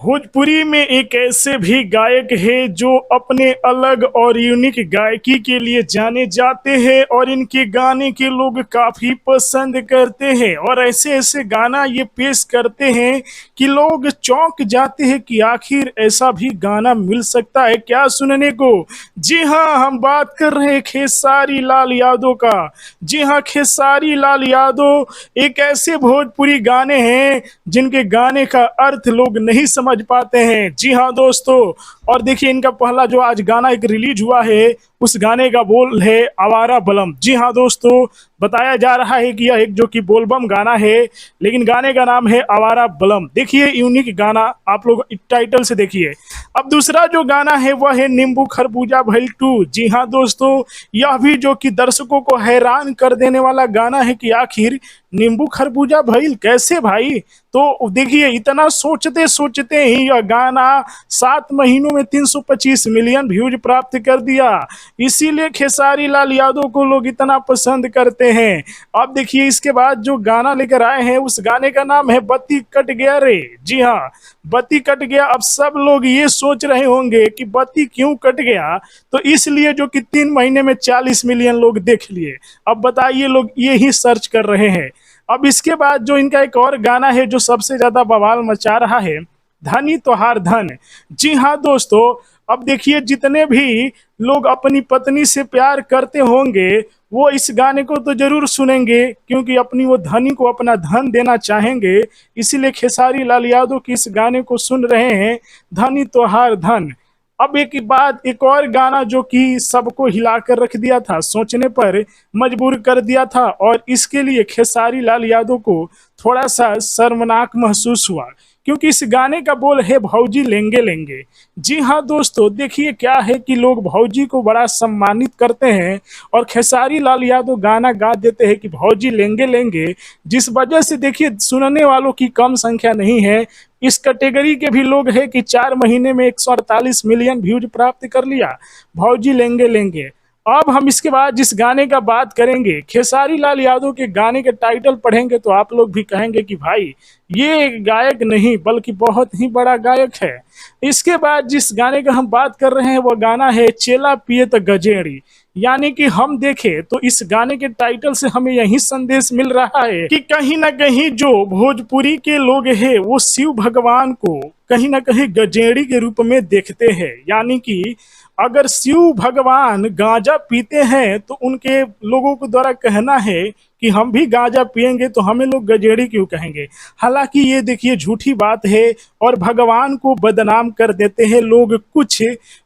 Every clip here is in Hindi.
भोजपुरी में एक ऐसे भी गायक है जो अपने अलग और यूनिक गायकी के लिए जाने जाते हैं और इनके गाने के लोग काफी पसंद करते हैं और ऐसे ऐसे गाना ये पेश करते हैं कि लोग चौंक जाते हैं कि आखिर ऐसा भी गाना मिल सकता है क्या सुनने को। जी हाँ, हम बात कर रहे हैं खेसारी लाल यादव का। जी हाँ, खेसारी लाल यादव एक ऐसे भोजपुरी गाने हैं जिनके गाने का अर्थ लोग नहीं समझ पाते हैं। जी हाँ दोस्तों, और देखिए इनका पहला जो आज गाना एक रिलीज हुआ है उस गाने का बोल है आवारा बलम। जी हाँ दोस्तों, बताया जा रहा है कि यह एक जो कि बोलबम गाना है लेकिन गाने का नाम है आवारा बलम। देखिए यूनिक गाना, आप लोग टाइटल से देखिए। अब दूसरा जो गाना है वह है नींबू खरबूजा भइल 2। जी हाँ दोस्तों, यह भी जो कि दर्शकों को हैरान कर देने वाला गाना है कि आखिर नींबू खरबूजा भइल कैसे भाई। तो देखिए इतना सोचते सोचते ही यह गाना 7 महीनों में 325 मिलियन व्यूज प्राप्त कर दिया। इसीलिए खेसारी लाल यादव को लोग इतना पसंद करते हैं। अब देखिए इसके बाद जो गाना लेकर आए हैं उस गाने का नाम है बत्ती कट गया रे। जी हाँ, बत्ती कट गया। अब सब लोग ये सोच रहे होंगे कि बत्ती क्यों कट गया, तो इसलिए जो कि 3 महीने में 40 मिलियन लोग देख लिए। अब बताइए लोग ये ही सर्च कर रहे हैं। अब इसके बाद जो इनका एक और गाना है जो सबसे ज्यादा बवाल मचा रहा है, धनी तोहार धन। जी हाँ दोस्तों, अब देखिए जितने भी लोग अपनी पत्नी से प्यार करते होंगे वो इस गाने को तो जरूर सुनेंगे क्योंकि अपनी वो धनी को अपना धन देना चाहेंगे। इसीलिए खेसारी लाल यादव की इस गाने को सुन रहे हैं, धनी तोहार धन। अब एक बाद एक और गाना जो कि सबको हिलाकर रख दिया था, सोचने पर मजबूर कर दिया था और इसके लिए खेसारी लाल यादव को थोड़ा सा शर्मनाक महसूस हुआ क्योंकि इस गाने का बोल है भौजी लेंगे लेंगे। जी हाँ दोस्तों, देखिए क्या है कि लोग भौजी को बड़ा सम्मानित करते हैं और खेसारी लाल यादव गाना गा देते हैं कि भौजी लेंगे लेंगे, जिस वजह से देखिए सुनने वालों की कम संख्या नहीं है। इस कैटेगरी के भी लोग हैं कि 4 महीने में 148 मिलियन व्यूज प्राप्त कर लिया भौजी लेंगे लेंगे। अब हम इसके बाद जिस गाने का बात करेंगे, खेसारी लाल यादव के गाने के टाइटल पढ़ेंगे तो आप लोग भी कहेंगे कि भाई ये एक गायक नहीं बल्कि बहुत ही बड़ा गायक है। इसके बाद जिस गाने का हम बात कर रहे हैं वह गाना है चेला पिए त गजेड़ी। यानी कि हम देखें तो इस गाने के टाइटल से हमें यही संदेश मिल रहा है कि कहीं ना कहीं जो भोजपुरी के लोग हैं वो शिव भगवान को कहीं ना कहीं गजेड़ी के रूप में देखते हैं। यानी कि अगर शिव भगवान गांजा पीते हैं तो उनके लोगों को द्वारा कहना है कि हम भी गांजा पिएंगे तो हमें लोग गजेड़ी क्यों कहेंगे। हालांकि ये देखिए झूठी बात है और भगवान को बदनाम कर देते हैं लोग कुछ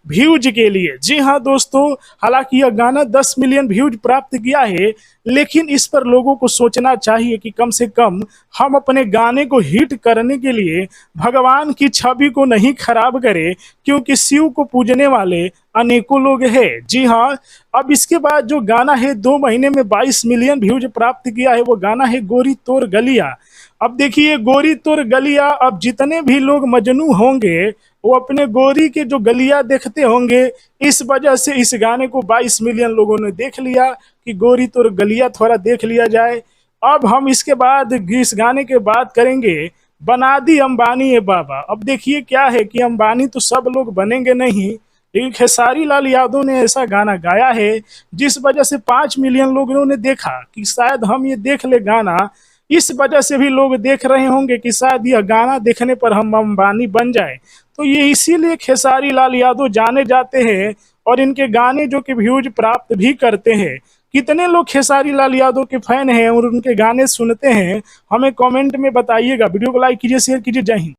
व्यूज के लिए। जी हाँ दोस्तों, हालांकि यह गाना 10 मिलियन व्यूज प्राप्त किया है लेकिन इस पर लोगों को सोचना चाहिए कि कम से कम हम अपने गाने को हिट करने के लिए भगवान की छवि को नहीं खराब करें क्योंकि शिव को पूजने वाले अनेकों लोग हैं। जी हाँ, अब इसके बाद जो गाना है 2 महीने में 22 मिलियन व्यूज प्राप्त किया है वो गाना है गोरी तोर गलिया। अब देखिए गोरी तोर गलिया, अब जितने भी लोग मजनू होंगे वो अपने गोरी के जो गलिया देखते होंगे, इस वजह से इस गाने को 22 मिलियन लोगों ने देख लिया कि गोरी तोर गलिया थोड़ा देख लिया जाए। अब हम इसके बाद इस गाने के बात करेंगे बना दी अंबानी है बाबा। अब देखिए क्या है कि अंबानी तो सब लोग बनेंगे नहीं, लेकिन खेसारी लाल यादव ने ऐसा गाना गाया है जिस वजह से 5 मिलियन लोगों ने देखा कि शायद हम ये देख ले गाना। इस वजह से भी लोग देख रहे होंगे कि शायद यह गाना देखने पर हम अंबानी बन जाए। तो ये इसीलिए खेसारी लाल यादव जाने जाते हैं और इनके गाने जो कि व्यूज प्राप्त भी करते हैं। कितने लोग खेसारी लाल यादव के फैन हैं और उनके गाने सुनते हैं, हमें कमेंट में बताइएगा। वीडियो को लाइक कीजिए, शेयर कीजिए। जय हिंद।